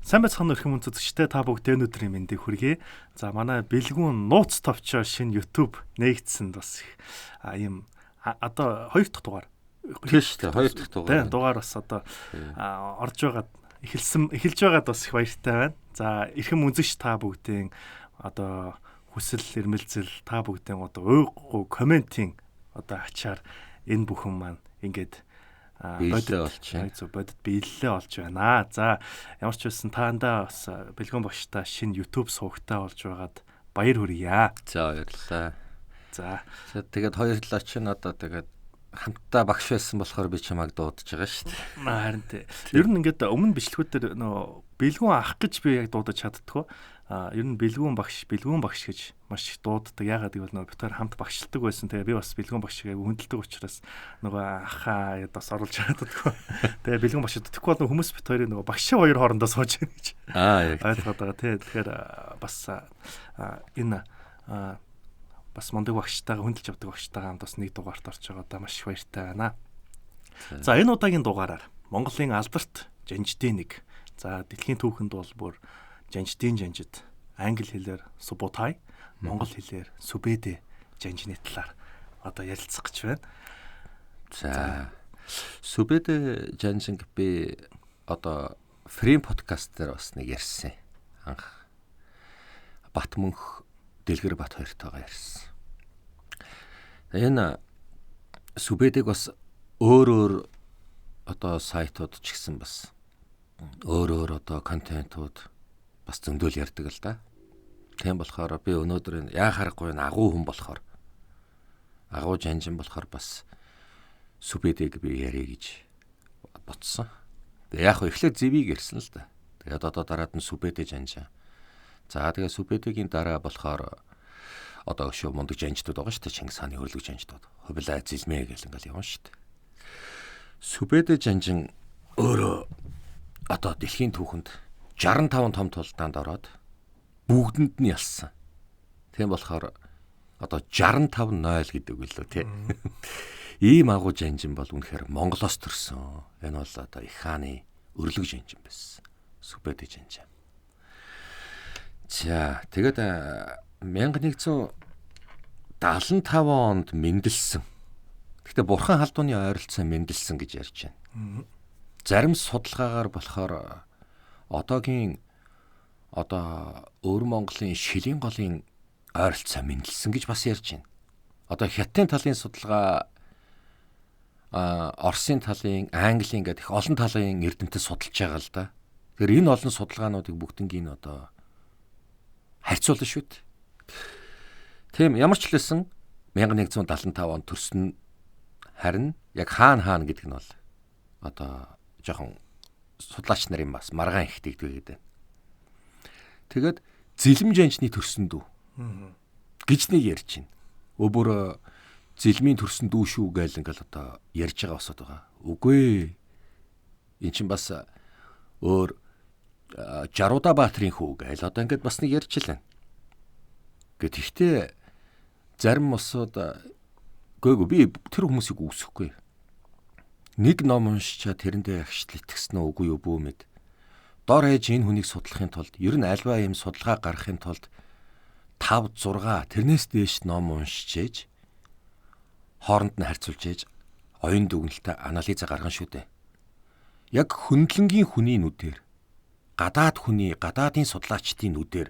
Сайн байцгаана уу хүмүүс үзэгчтэй, та бүгдээ өнөөдрийн мэндийг хүргэе. За манай бэлгүүн нууц товчоо шинэ YouTube нээгдсэн бас ийм одоо 2 дахь дугаар. Тийм шүү дээ, 2 дахь дугаар. Дугаар бас одоо орж байгаад эхэлж байгаад бас их баяртай байна. За эрхэм үзэгч та бүгдийн одоо хүсэл эрмэлзэл та бүгдийн одоо ууггүй комментийн одоо ачаар энэ бүхэн маань ингээд бодит биелэлээ олж байна. За ямар ч байсан таандаа бас бэлгүүн багштай шинэ YouTube сувагтай болж байгаад баяр хүргье. За баярлалаа. За тэгээд хоёрлаа чинь одоо тэгээд хамтдаа багш байсан болохоор би чамайг дуудаж байгаа шүү дээ. Харин тий. Ер нь ингээд өмнө бичлэгүүд дээр бэлгүүн ах гэж би яг дуудаж чаддгүй. Ер нь бэлгүүн багш гэж маш их дууддаг. Яагаад гэвэл бид хоёр хамт багшилдаг байсан. Тэгээ би бас бэлгүүн багшиг аяг хүндэлдэг учраас нөгөө ахаа бас оруулж чаддаггүй. Тэгээ бэлгүүн багш тэгэхгүй бол хүмүүс бид хоёрын нөгөө багшийн хоёр хоорондоо сууж байна гэж. Яг ойлгоод байгаа тий. Тэгэхээр бас энэ бас мондөг багштайгаа хүндэлж авдаг багштайгаа хамт бас нэг дугаарт орж байгаадаа маш их баяртай байна. За энэ удаагийн дугаараар Монголын алдарт жанжидын нэг. За дэлхийн түүхэнд бол бүр жанжидын жанжид, англи хэлээр Субботай, монгол хэлээр Сүбэдэ жанжины талаар одоо ярилцах гэж байна. За Сүбэдэ жанжинг би одоо Фрим подкаст дээр бас нэг ярьсан. Анх Батмөнх Дэлгэр Бат хоёртойгоо ярьсан. Энэ Сүбэдэг бас өөр одоо сайтууд ч гэсэн бас өөр одоо контентууд бас зөндөөл ярьдаг л да. Тийм болохоор би өнөөдөр яа харахгүй агуу хүн болохоор агуу жанжин болохоор бас Сүбэдэг би ярих гэж бодсон. Тэгээ яг эхлээд зэвийг ярьсан л да. Тэгээд одоо дараад нь Сүбэдэ жанжин. За тэгээ Сүбэдэгийн дараа болохоор одоо шүү мундаг жанжтууд байгаа шүү дээ. Чингис хааны хөрлөг жанжтууд. Хувилаа зилмээ гэл ингээл явна шүү дээ. Сүбэдэ жанжин өөрөө одоо дэлхийн түүхэнд 65 том тулдаанд ороод бүгдэнд нь ялсан. Тийм болохоор одоо 65-0 гэдэг үлээ тий. Ийм агуу жанжин бол үнэхээр Монголоос төрсөн. Энэ бол одоо их хааны өрлөг жанжин байсан. Сүбэдэ жанжин. За тэгээд 1175 онд мэндэлсэн. Гэхдээ бурхан халдууны ойролцоо мэндэлсэн гэж ярьж байна. Зарим судалгаагаар болохоор одоогийн Өвөр Монголын шилийн голын ойролцоо мэндэлсэн гэж бас ярьж байна. Одоо Хятадын талын судалгаа, Оросын талын, Английн гэдэг их олон талын эрдэмтэд судалж байгаа л да. Тэгэхээр энэ олон судалгаануудыг бүгднийг одоо харьцуулна шүү дээ. Тийм ямар ч л байсан 1175 онд төрсөн харин яг хаана гэдэг нь бол одоо жоохон судлаач нарын бас маргаан их дэгдвэгээд байна. Тэгээд зэлэм жанжны төрсөн дүү гэж нэг ярьж байна. Өөр зэлмийн төрсөн дүү шүү гээл ингээл одоо ярьж байгаа басаад байгаа. Үгүй ээ. Эн чинь бас өөр Жаруда Баатрийн хүү гээл одоо ингээд бас нэг ярьж лээ. Гэхдээ зарим усууд гойгүй би тэр хүмүүсийг үүсэхгүй. Нэг ном уншичаа тэрэндээ агшил итгэсэн үгүй юу бүү мэд. Дор ээж энэ хүнийг судлахын тулд ер нь альва юм судалгаа гаргахын тулд 5 6 тэрнээс дээш ном уншиж хооронд нь харьцуулж ээж оюун дүгнэлтэ анализа гаргана шүү дээ. Яг хөндлөнгийн хүний нүдээр гадаадын судлаачдын нүдээр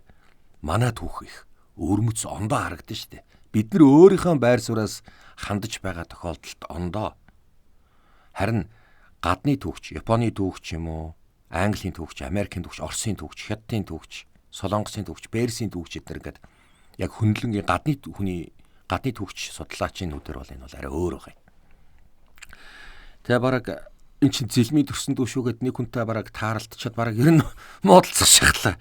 манай түүх их өрмөц ондоо харагдана шүү дээ. Бид нар өөрийнхөө байр сууриас хандаж байгаа тохиолдолд ондоо. Харин гадны түүхч, Японы түүхч юм уу, Английн түүхч, Америкийн түүхч, Оросын түүхч, Хятадын түүхч, Солонгосын түүхч, Персийн түүхч эдгээр ингээд яг хөндлөнгийн гадны түүхч судлаачийн нүдээр бол энэ бол арай өөр байгаа юм. Тэгээ бараг эн чин зэлмийн төрсөн дүү шүүгээд нэг хүнтэй бараг тааралдчихад бараг ер нь муудалцах шахлаа.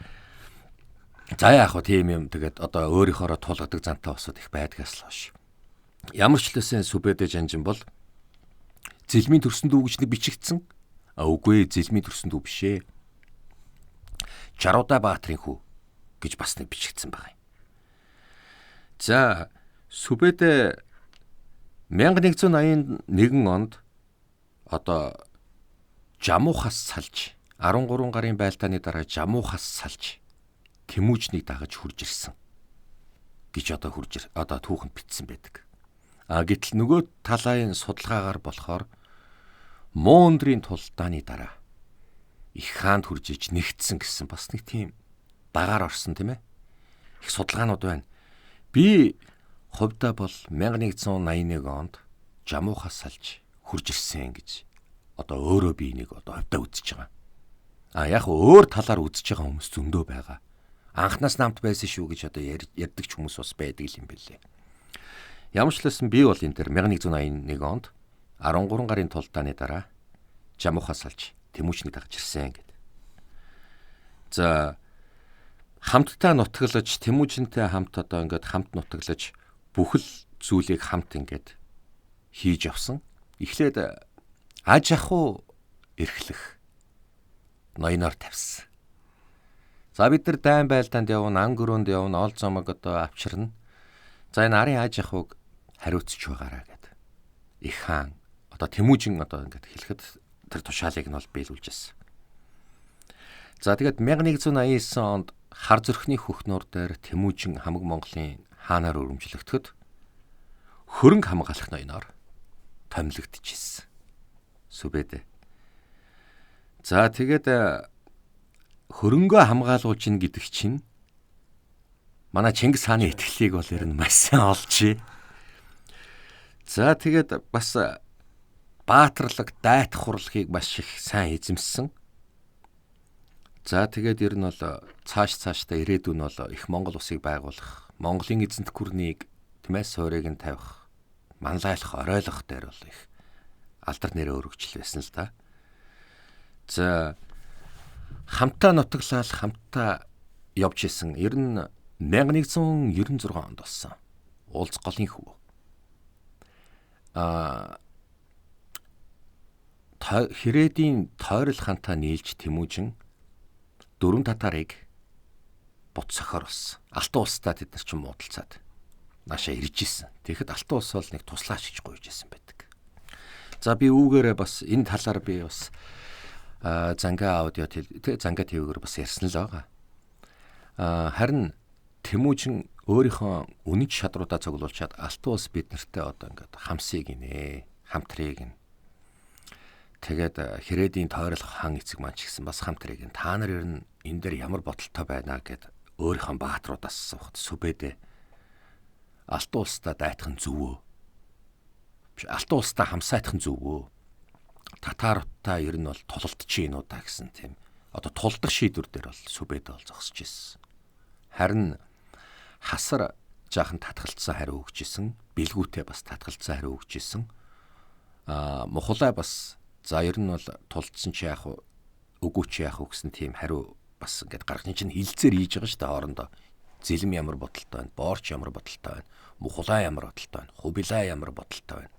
За яах вэ тийм юм тэгээд одоо өөрийнхоороо тулгадаг зантаа босоод их байдгаас л хойш. Ямар ч лсэн Сүбэдэ жанжин бол зэлмийн төрсөн дүү гэж нэг бичигдсэн. Үгүй зэлмийн төрсөн дүү бишээ. Жаруда Баатрийн хүү гэж бас нэг бичигдсэн байгаа юм. За Сүбэдэ 1181 онд одоо Жамуухаас салж 13 гарын байлдааны дараа Жамуухаас салж Тэмүүжнийг дагаж хурж ирсэн гэж одоо түүхэнд бичсэн байдаг. Гэтэл нөгөө талайн судалгаагаар болохоор муу өндрийн тулдааны дараа их хаанд хурж иж нэгдсэн гэсэн бас нэг тийм дагаар орсон тийм ээ. Их судалгаанууд байна. Би хувьдаа бол 1181 онд Жамуухаас салж хурж ирсэн гэж одоо өөрөө би энийг одоо хувьдаа үзэж байгаа. Яг өөр талаар үзэж байгаа хүмүүс зөндөө байгаа. Анхнаас намт байсан шүү гэж одоо ярьдаг ч хүмүүс бас байдаг юм билээ. Ямар ч лсэн би бол энэ төр 1181 онд 13 гарын тулдааны дараа Жамуухаас салж Тэмүүжнийг дагаж ирсэн гэдэг. За хамтдаа нутаглаж Тэмүүжинтэй хамт одоо ингээд хамт нутаглаж бүхэл зүйлийг хамт ингээд хийж явсан. Эхлээд аж ахуй эрхлэх ноёноор тавьсан. За бид нар дайн байлдаанд явна, ан гөрөөнд явна, ол зомог одоо авчирна. За энэ арын аж ахуйг хариуцж байгаараа гэдэг. Их хаан одоо Тэмүүжин одоо ингээд хэлэхэд тэр тушаалыг нь бол биелүүлжсэн. За тэгээд 1189 онд хар зүрхний хөхнөр дээр Тэмүүжин хамаг Монголын хаанаар өргөмжлөгдөхөд хөрөнгө хамгаалах ноёноор томилогдчихсэн. Сүбэдэ. За тэгээд хөрөнгөө хамгаалуулж ин гэдэг чинь манай Чингис хааны итгэлийг бол ер нь маш сайн олжээ. За тэгээд бас баатарлаг дайт хурлагийг маш их сайн эзэмссэн. За тэгээд ер нь бол цаашдаа ирээдүйн бол их Монгол улсыг байгуулах, Монголын эзэнт гүрнийг тэмээс суурийг нь тавих, манлайлах, оройлох дээр бол их алдар нэрээ өргөжл байсан л да. За хамтаа нутаглал хамтаа явж исэн. Ер нь 1196 онд болсон. Уулз голын хүү. Хэрээдийн тойрол хантаа нийлж Тэмүүжин дөрвөн татарыг буцсахаар болсон. Алтан улстай тэд нар ч муудалцаад наашаа ирж исэн. Тэгэхэд алтан улс бол нэг туслаач гэж гуйж исэн байдаг. За би үүгээрээ бас энэ талаар би бас занга аудио занга твгээр бас ярьсан л байгаа. Харин Тэмүүжин өөрийнхөө үнэт шадруудаа цуглуулчаад алтан улс бид нартай одоо ингээд хамсыг гинэ, хамтрыг гин. Тэгээд Хэрээдийн тойролох хаан эцэг маань ч гэсэн бас хамтрыг гин. Та нар ер нь энэ дээр ямар бодолтой байна гэд өөрийнхөө баатруудаас асуух. Сүбэдэ. Алтан улстай дайтхан зүвөө. Алтан улстай хамсайтхан зүвөө. Татаруудаа ер нь бол тулалдж гин уу та гэсэн тийм. Одоо тулдах шийдвэр дээр бол Сүбэдэ бол зогсож ирсэн. Харин хасар жаахан татгалцсан хариу өгч исэн. Билгүүтээ бас татгалцсан хариу өгч исэн. Мухалай бас за ер нь бол тулдсан чи яах вэ? Үгүй чи яах вэ гэсэн тийм хариу бас ингээд гаргахны чинь хилцээр хийж байгаа шүү дээ хоорондоо. Зэлэм ямар бодолтой байна? Боорч ямар бодолтой байна? Мухалай ямар бодолтой байна? Хубилай ямар бодолтой байна?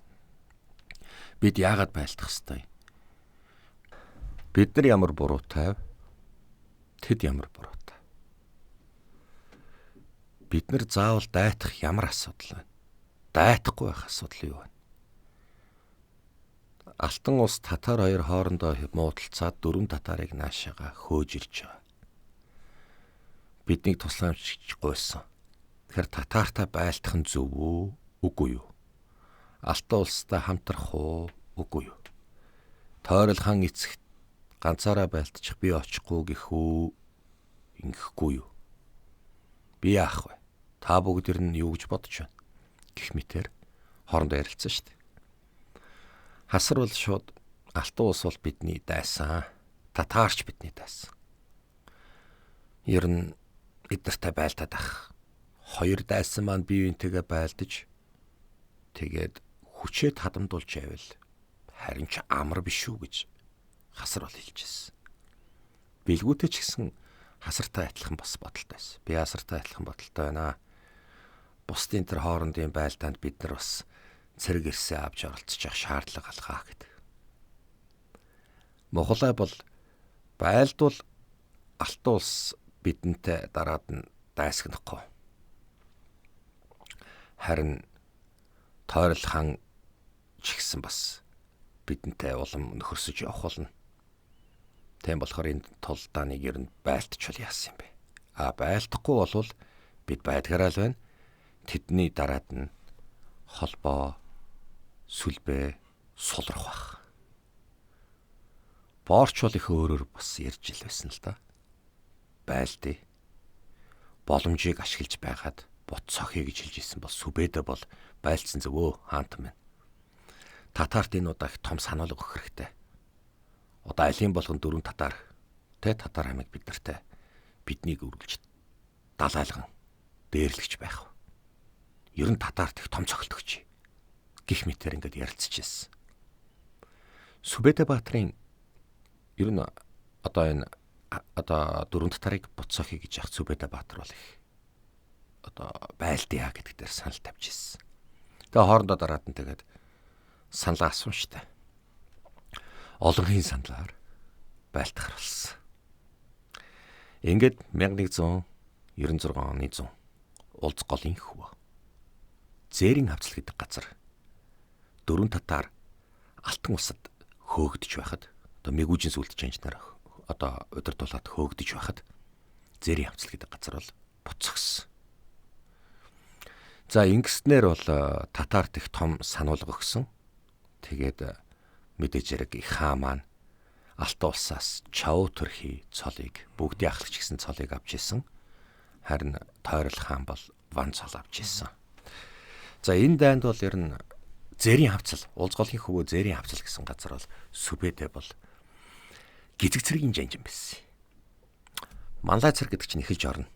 Бид яагаад байлдах хэвтэй? Бид нар ямар буруутай? Тэд ямар буруутай? Бид нар заавал дайтах ямар асуудал байна? Дайтахгүй байх асуудал юу байна? Алтан улс татар хоёр хоорондоо муудалцаад дөрвөн татарыг наашаага хөөж ирж байгаа. Биднийг тусламжч гуйсан. Тэгэхээр татартай байлдах нь зөв үү? Үгүй юу? Алтан улстай хамтрах уу? Үгүй юу? Тойрол хан эцэгт ганцаараа байлдчих би очихгүй гэх үү? Ингэхгүй юу? Би яах вэ? Та бүгд ер нь юу гэж бодож байна? Гэх мэтэр хоорондоо ярилцсан шүү дээ. Хасар бол шууд алтан улс бол бидний дайсан. Татаарч бидний дайсан. Ер нь эднэртэй байлдаад ах. Хоёр дайсан маань бие биентэйгээ байлдаж тэгээд хүчээд хадамдуулж байвал харин ч амар биш үү гэж хасар бол хэлжсэн. Билгүүтэй ч гэсэн хасартай адилхан бас бодолтой байсан. Би хасартай адилхан бодолтой байна. Бусдын тэр хоорондын байлдаанд бид нар бас цэрэг ирсээ авч оролцож явах шаардлага алгаа гэдэг. Мухалай бол байлдвал алтан улс бидэнтэй дараад нь дайсагнахгүй. Харин тойрол хан ч гэсэн бас бидэнтэй улам нөхөрсөж явах болно. Тийм болохоор энэ толдааныг ер нь байлтчул яасан юм бэ? Байлтахгүй болвол бид байдгаараа л байна. Тэдний дараад нь холбоо, сүлбээ, сулрах байх. Боорч бол их өөрөөр бас ярьж ил байсан л да. Байлдээ. Боломжийг ашиглаж байгаад буцаахыг гэж хэлж ирсэн бол сүбэдэ бол байлцсан зөвөө хаантан байна. Татарт энэ удаа их том санаалга өгөх хэрэгтэй. Одоо алийн болгон 4 татар татар хамиг бид нартай биднийг өргөлж далайлган дээрлэгч байх. Ер нь татарт их том цогт өгч гих мэтэр ингээд ярилцчихсэн. Сүбэдэ Баатрын ер нь одоо энэ 4 татарыг буцаахыг гэж яах Сүбэдэ Баатар бол их одоо байлдъя гэдэг дээр санал тавьж ирсэн. Тэгээ хоорондоо дараад нь тэгээд саналаа асуун штэ. Олонхын саналаар байлтахар болсон. Ингээд 1196 оны 100 улц голын хүү. Зээрийн хавцал гэдэг газар 4 татар алтан усад хөөгдөж байхад одоо мэгүүжин сүлдэж анжнаар одоо удирдуулаад хөөгдөж байхад зээрийн хавцал гэдэг газар бол буцагсан. За ингэснээр бол татарт их том сануулга өгсөн. Тэгээд мэдээж хэрэг их хаан маань алтан улсаас чав төрхий цолыг бүгдийн ахлагч гэсэн цолыг авч исэн. Харин тойрол хаан бол ван цол авч исэн. За энэ дайнд бол ер нь зээрийн хавцал, улц голын хөвөө зээрийн хавцал гэсэн газар бол сүбэдэ бол гизэг цэргийн жанжин байсан. Манлай цэрэг гэдэг чинь эхэлж орно.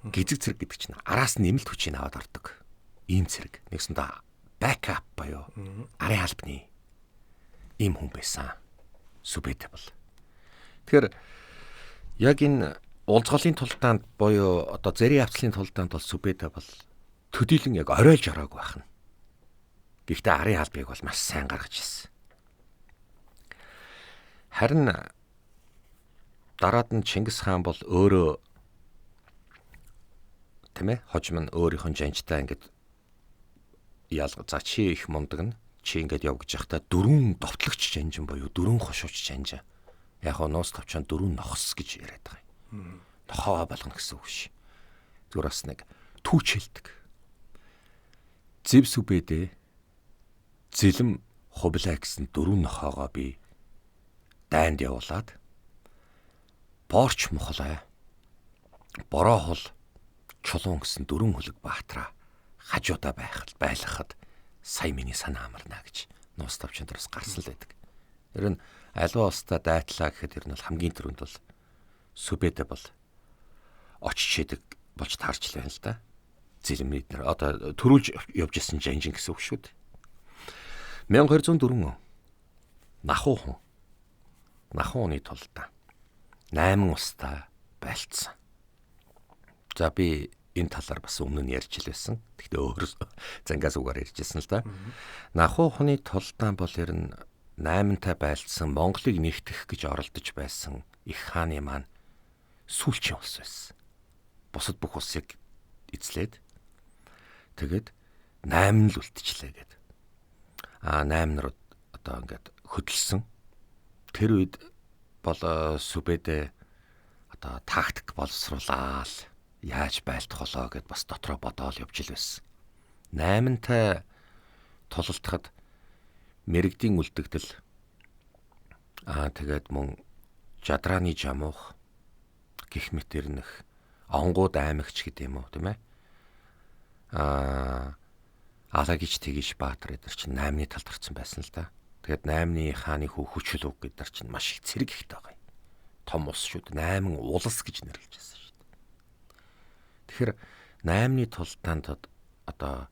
Гизэг цэрэг гэдэг чинь араас нэмэлт хүчийг аваад ордог. Ийм цэрэг. Нэгсэндээ бэкап боёо. Арын албаны ийм хүн байсан. Сүбэдэ бол. Тэгэхээр яг энэ улц голын тулдаанд буюу одоо зээрийн хавцлын тулдаанд бол сүбэдэ бол төдийлөн яг оройлж ороагүй байна. Гэхдээ арын албыг бол маш сайн гаргаж ирсэн. Харин дараад нь Чингис хаан бол өөрөө тийм ээ хожим нь өөрийнх нь жанжтай ингээд за чи их мундаг нь чи ингээд яв гэж яхта 4 довтлогч жанжин боيو 4 хошууч жанжин. Яг нь нуус тавчаан 4 нохос гэж яриад байгаа юм. Нохоо болгоно гэсэн үг ш. Зүгээр бас нэг түүч хэлдэг. Зэв сүбэдэ зэлэм хувлаа гэсэн 4 нохоогоо би дайнд явуулаад боорч мохлоо бороо хол чулуун гэсэн 4 хөлөг баатраа хажуудаа байлгахад сая миний санаа амарна гэж нуус тавчин дээрс гарсан л байдаг. Ер нь аливаа устаа дайтлаа гэхэд ер нь бол хамгийн түрүүнд бол сүбэдэ бол очиж идэг болж таарч л байна л да. Зэлмэд нар одоо төрүүлж явж исэн жанжин гэсэн үг шүү дээ. 1204 нахуу хүний тулдаа 8 устай байлцсан. За би энэ талаар бас өмнө нь ярьж илсэн. Гэхдээ өөр зангаас үгээр ярьжсэн л да. Нахуу хүний тулдаан бол ер нь 8-тай байлцсан Монголыг нэгтгэх гэж оролдож байсан их хааны маань сүүлчийн ус байсан. Бусад бүх усыг эзлээд тэгээд 8 л үлдчихлээ гэдэг. 8 нар одоо ингээд хөдөлсөн. Тэр үед бол сүбэдэ одоо тактик боловсруулаад яаж байлдах болоо гэд бас дотроо бодоол явж ил байсан. 8-тай тулалдахад мэрэгдийн үлдэгдэл тэгээд мөн жадрааны жамуух гих мэтэрнэх онгууд аймагч гэдэг юм уу тийм ээ. Алагич тэгиш Баатар эдэр чинь 8-ны талд орсон байсан л да. Тэгээд 8-ны хааны хүү хүчил үг гэдэр чинь маш их цэрэг ихтэй байгаа юм. Том ус шүү дээ. 8 улс гэж нэрлэж байсан шүү дээ. Тэгэхээр 8-ны тулдаанд одоо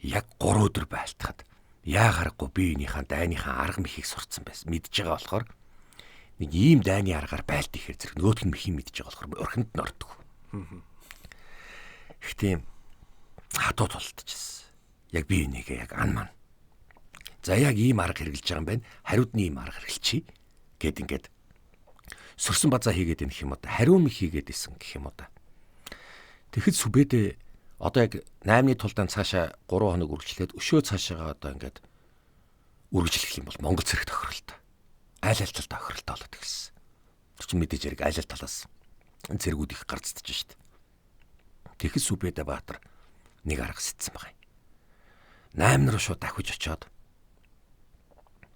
яг 3 өдөр байлтахад яагарахгүй биеийнхаа дайныхаа арга мэхийг сурцсан байсан. Мэдж байгаа болохоор нэг ийм дайны аргаар байлт ихээр зэрэг нөгөөх нь мэхийг мэдж байгаа болохоор орхинд нь ордог. Их тийм хатуу тулдчихсан. Яг бие нэгэ яг ан маань. За яг ийм арга хэрэгжилж байгаа юм байна. Хариуд нь ийм арга хэрэгжилчихье гэд ингээд сөрсөн базаа хийгээд юм юм уу да. Хариу мэх хийгээд исэн гэх юм уу да. Тэгэхэд сүбэдэ одоо яг 8-ны тулдаан цаашаа 3 хоног үргэлжлээд өшөө цаашаага одоо ингээд үргэлжлэх юм бол Монгол цэрэг тохиролтой. Айл альцал тохиролтой болоод ирсэн. Тэр чинь мэдээж хэрэг аль талаас зэргүүд их гарцдаж шít. Тэгэхэд Сүбэдэ Баатар нэг арга сэтсэн байгаа юм. 8 руу шууд давхиж очиод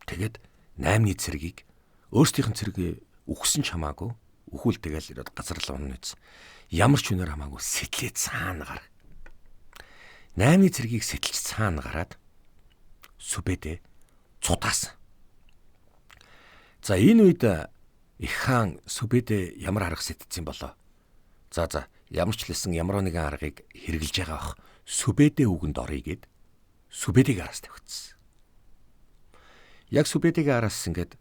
тэгээд 8-ны цэргийг өөрсдийнх нь цэргээ үхсэн ч хамаагүй үхүүл тэгэл ирээд газарлаа унна үз. Ямар ч үнээр хамаагүй сэтлээ цаана гар. 8-ны цэргийг сэтэлж цаана гараад Сүбэдэ цудаасан. За энэ үед их хаан Сүбэдэ ямар арга сэтцсэн болоо. За ямар ч лсэн ямар нэгэн аргыг хэрэгжилж байгаа бах. Сүбэдэ үгэнд орё гэд Сүбэдэг араас тавьчихсан. Яг Сүбэдэг араас ингээд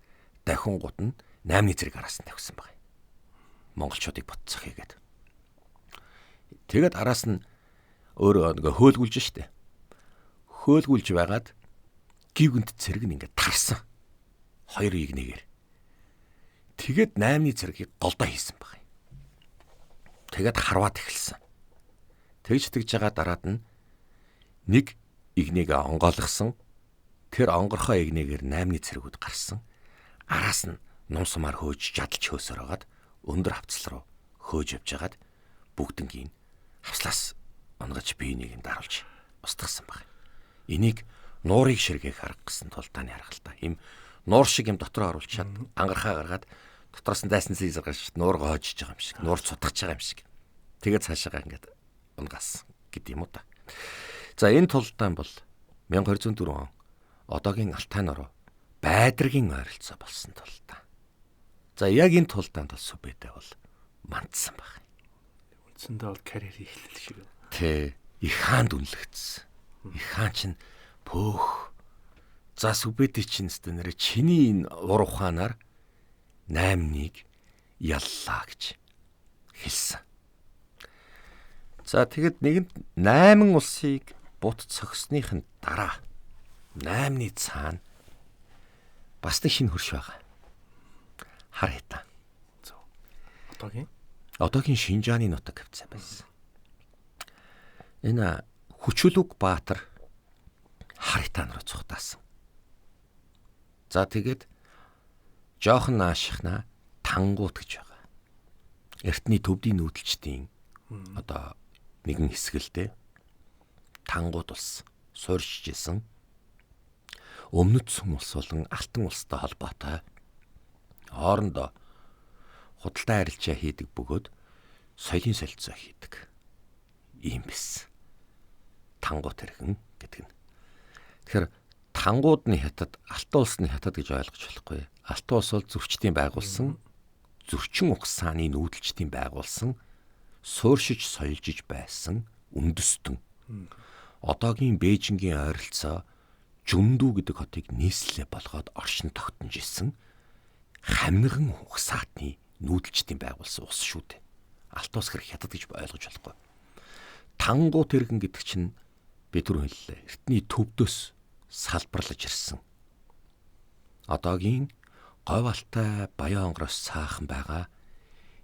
дахин гут нь 8-ны зэрэг араас нь тавьсан байна. Монголчуудыг ботцох хийгээд. Тэгээд араас нь өөрөө ингээ хөөлгүүлж штэ. Хөөлгүүлж байгаад гівгэнт цэрэг нь ингээ тарсан. Хоёр игнэгээр. Тэгээд 8-ны цэрэгийг голдоо хийсэн байна. Тэгээд харваад эхэлсэн. Тэгж байгаа дараад нь нэг игнийг онгойлгосон. Тэр онгорхоо игнэгээр 8-ны цэргүүд гарсан. Араас нь ном сумаар хөөж жадалж хөөсөр хагаад өндөр хавцал руу хөөж явж хагаад бүгднгийн хавслаас онгож бие нэг нь даруулж устгасан баг. Энийг нуурыг ширгээх арга гэсэн тулдааны арга л та. Им нуур шиг юм дотроо оруулчаад ангархаа гаргаад дотроос нь дайсан зээл гаргаж нуур гоожж байгаа юм шиг, нуур цутгаж байгаа юм шиг. Тэгээд цаашаага ингээд унгаас гэдэг юм уу та. За энэ тулдаан бол 1204 он одоогийн Алтайнаа руу Байдрагийн ойролцоо болсон тулдаан. За яг энэ тулдаанд бол Сүбэдэ бол мандсан баг. Үндсэндээ бол карьер эхлэл шиг. Тэ их хаанд үнэлэгдсэн. Их хаан чинь пөөх. За Сүбэдэ чинь нэрэ чиний энэ ур ухаанаар 8-ыг яллаа гэж хэлсэн. За тэгэд нэгэнд 8 улсыг бут цогсныхын дараа 8-ны цаана бас нэг шинэ хөрш байгаа. Хар хитан. Одоогийн Шинжааны нутаг хавцаа байсан. Энэ Хүчүлүг Баатар хар хитан руу цухтаасан. За тэгээд жоохон наашихна Тангууд гэж байгаа. Эртний төвдийн нүүдэлчдийн одоо нэгэн хэсгэлтэй Тангууд улс суурьшижсэн. Өмнөд Сүм улс болон Алтан улстай холбоотой хоорондоо худалдаа харилцаа хийдэг бөгөөд соёлын солилцоо хийдэг. Ийм биз. Тангууд хэрхэн гэдэг нь. Тэгэхээр Тангуудны хятад Алтан улсны хятад гэж ойлгож болохгүй. Алтан улс бол зөрчдийн байгуулсан, зөрчин ухсааны нүүдэлчдийн байгуулсан, суурьшиж соёлжиж байсан үндэстэн. Одоогийн Бээжингийн ойролцоо Жүмдүү гэдэг хотыг нийслэлээ болгоод оршин тогтнож исэн хамниган ухсаатны нүүдэлчдийн байгуулсан улс шүү дээ. Алтан улс хэрэг хятад гэж ойлгож болохгүй. Тангууд хэрхэн гэдэг чинь би түр хэллээ. Эртний төвдөөс салбарлаж ирсэн. Одоогийн Говь Алтай Баян онгороос цаахан байгаа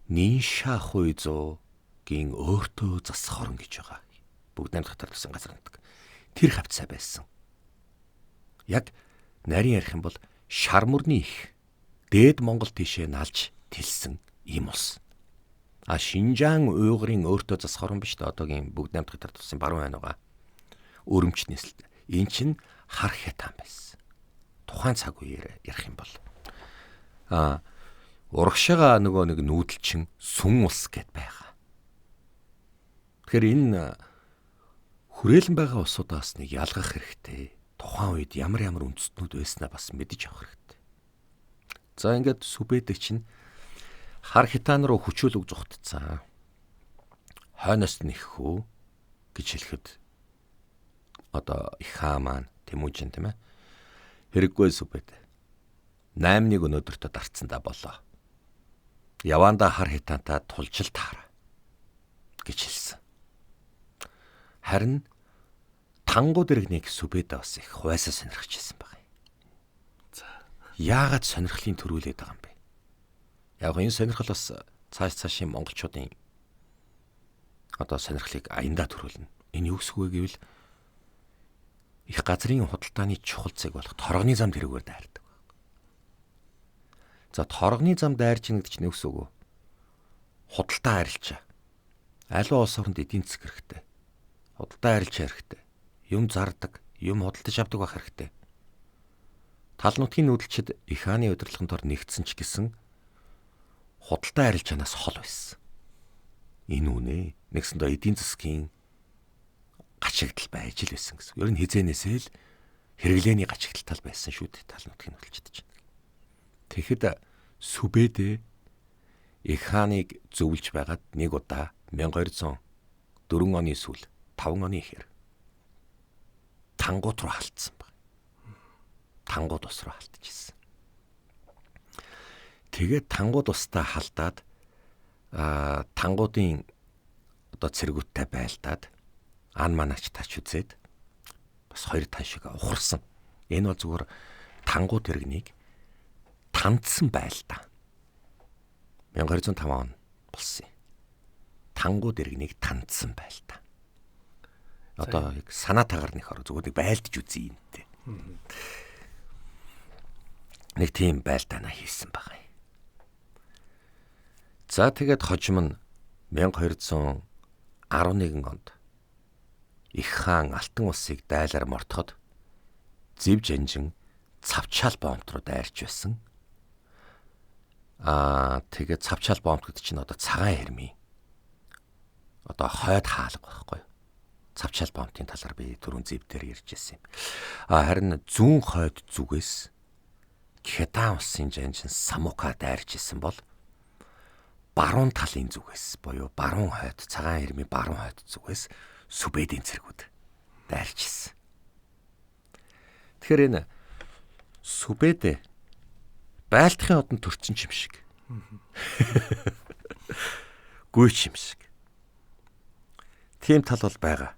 Нинша Хуйзуугийн өөртөө засах хорон гэж байгаа. Бүгд найрамдах тарсан газар нутаг. Тэр хавцаа байсан. Яг нарийн ярих юм бол Шармурны их дээд Монгол тийшээ налж тэлсэн ийм улс. Шинжаан уйгурын өөртөө засах хорон биш дээ. Одоогийн бүгд найрамдах тарсан баруун байна байгаа. Өрөмч нийслэл. Энэ чинь хар хятан байсан. Тухайн цаг үеэр ярих юм бол урагшаага нөгөө нэг нүүдэлчин сүн улс гэд байгаа. Тэгэхээр энэ хүрээлэн байгаа улсуудаас нэг ялгах хэрэгтэй. Тухайн үед ямар үндэстнүүд байснаа бас мэдэж авах хэрэгтэй. За ингээд Сүбэдэг чинь хар хитан руу хүчүүлэг зүгтцсан. Хойноос нь их хүү гэж хэлэхэд одоо их хаа маань Тэмүүжин тийм ээ. Хэрэггүй Сүбэд. 8-ыг өнөөдөртөө дарцсандаа болоо. Яваанда хар хитантаа тулжил таараа гэж хэлсэн. Харин Тангууд иргэнийг Сүбэд бас их хуйсаа сонирхож ирсэн байна. За яагаад сонирхлын төрүүлээд байгаа юм бэ? Яг энэ сонирхол бас цаашийн монголчуудын одоо сонирхлыг аяндаа төрүүлнэ. Энэ юу гэсэн үг вэ гэвэл их газрын худалдааны чухал зэг болох торгоны замд хэрэгээр дайрдаг. За торгоны зам дайрч ийн гэдэг чинь үс үгүй. Худалдаа арилжаа. Аливаа улс оронд эдийн засаг хэрэгтэй. Худалдаа арилжаа хэрэгтэй. Юм зардаг, юм худалдаж авдаг байх хэрэгтэй. Тал нутгийн нүүдэлчид их хааны удирдлагын дор нэгдсэн ч гэсэн худалдаа арилжаанаас хол байсан. Энэ үнэ нэгсэндээ эдийн засгийн гачигдал байж л байсан гэсэн. Ер нь хизээнээсээ л хэрэглээний гачигдал байсан шүү дээ тал нутгийн нүүдэлчид чинь. Тэгэхэд Сүбэдэ их хааныг зөвлөж байгаад нэг удаа 1204 оны сүүл 5 оны ихэр тангууд руу халтсан баг. Тангууд ус руу халтчихсан. Тэгээд тангууд устаа халдаад тангуудын одоо цэргүүттэй байлдаад ан манаач тач үзээд бас хоёр таашиг ухарсан. Энэ бол зүгээр тангууд иргэнийг тандсан байл та. 1205 он болсон юм. Тангууд иргэнийг тандсан байл та. Одоо яг санаа тагаар нэх ороо зүгээр нэг байлдж үзье юмтэй. Нэг тийм байлдаанаа хийсэн байгаа юм. За тэгээд хожим нь 1211 онд их хаан Алтан улсыг дайлаар мортоход Зэв Жанжин цавчаал бомбт руу дайрч байсан. Тэгээд цавчаал бомб гэдэг чинь одоо цагаан хэрмийн одоо хойд хаалга байхгүй юу? Цавчаал бомбын талаар би түрүүн зэв дээр ярьж байсан юм. Харин зүүн хойд зүгээс Кедан улсын жанжин Самука дайрч исэн бол баруун талын зүгээс буюу баруун хойд цагаан хэрмийн баруун хойд зүгээс Сүбэдийн цэргүүд дайрч исэн. Тэгэхээр энэ Сүбэдэ байлдахын одон төрчин юм шиг. Гүйч юм шиг. Тийм тал бол байгаа.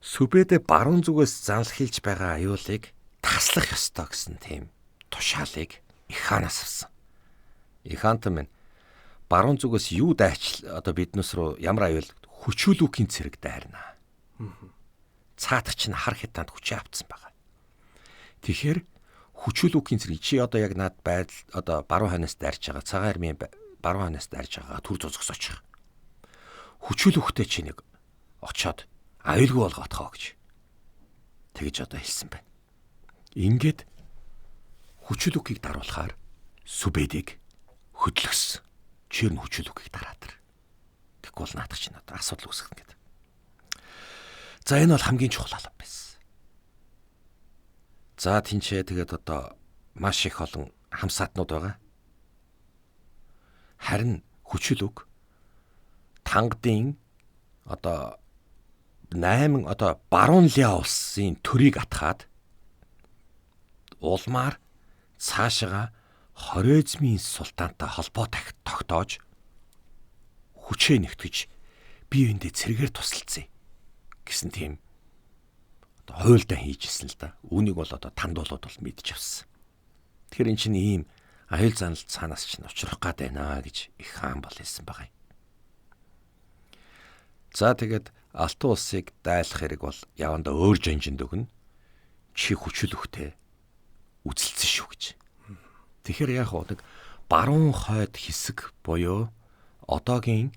Сүбэдэ баруун зүгээс занл хийлж байгаа аюулыг таслах ёстой гэсэн тийм тушаалыг их хаанаас авсан. Их хаант минь баруун зүгээс юу дайч одоо биднес руу ямар аюул хүчүүлүүхийн цэрэг дайрна. Цаатар чинь хар хятад хүчээ авцсан байгаа. Тэгэхээр хүчүүлүүхийн цэрэг чи одоо яг над байдал одоо баруун хойноос дайрч байгаа цагаан армийн баруун хойноос дайрч байгаа түр зузгсооч. Хүчүүлүүхтэй чи нэг очоод аюулгүй болгоотхоо гэж тэгж одоо хэлсэн байна. Ингээд хүчүүлүүхийг даруулахаар Сүбэдийг хөдлөсөн. Чир нь хүчүүлүүхийг дараад ир. Тэгвэл бол наадах чинь одоо асуудал үүсгэх гэдэг. За энэ бол хамгийн чухал алба байсан. За тэнцээ тэгээд одоо маш их олон хамсаатнууд байгаа. Харин хүчүүлүүг тангадын одоо 8 одоо баруун ля улсын төрийг атгаад улмаар цаашаа Хорезмийн султантай холбоо тогтоож хүчээ нэгтгэж бие биендээ цэргээр тусалцъя гэсэн тийм одоо хуйлдаа хийжсэн л да. Үүнийг бол одоо тандуулууд бол мэдж авсан. Тэгэхээр эн чинь ийм аюул занал цаанаас чинь учрах гад байна гэж их хаан бол хэлсэн байгаа юм. За тэгээд Алтан улсыг дайлах хэрэг бол явандаа өөр жанжинд өгнө. Чи хүчүүлэхтэй үзэлцэн шүү гэж. Тэгэхээр яг нэг баруун хойд хэсэг буюу одоогийн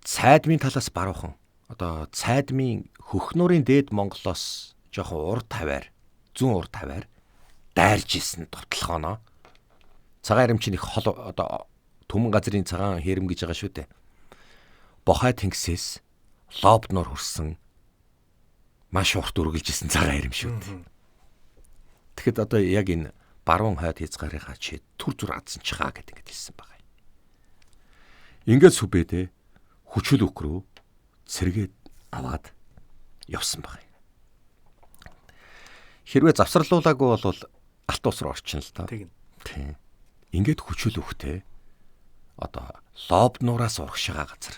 цайдмын талаас баруухан одоо цайдмын хөхнөрийн дээд Монголоос жоохон урд тавиар зүүн урд тавиар дайрж исэн товтлохоно. Цагаан хэрэмчийн их хол одоо төмөн газрын цагаан хэрэм гэж байгаа шүү дээ. Бохай тэнгисээс лобноор хүрсэн маш урт үргэлжилсэн цагаан хэрэм шүү дээ. Тэгэхэд одоо яг энэ баруун хойд хязгаарынхаа чи түр зүр адсан чихаа гэдэг ингэж хэлсэн байгаа юм. Ингээд Сүбэдэ хүчүүлүүх рүү цэргээд аваад явсан байгаа юм. Хэрвээ завсарлуулаагүй бол Алтан улс руу орчин л доо. Тийм. Ингээд хүчүүлүүхтэй одоо лобнуураас урагшаага газар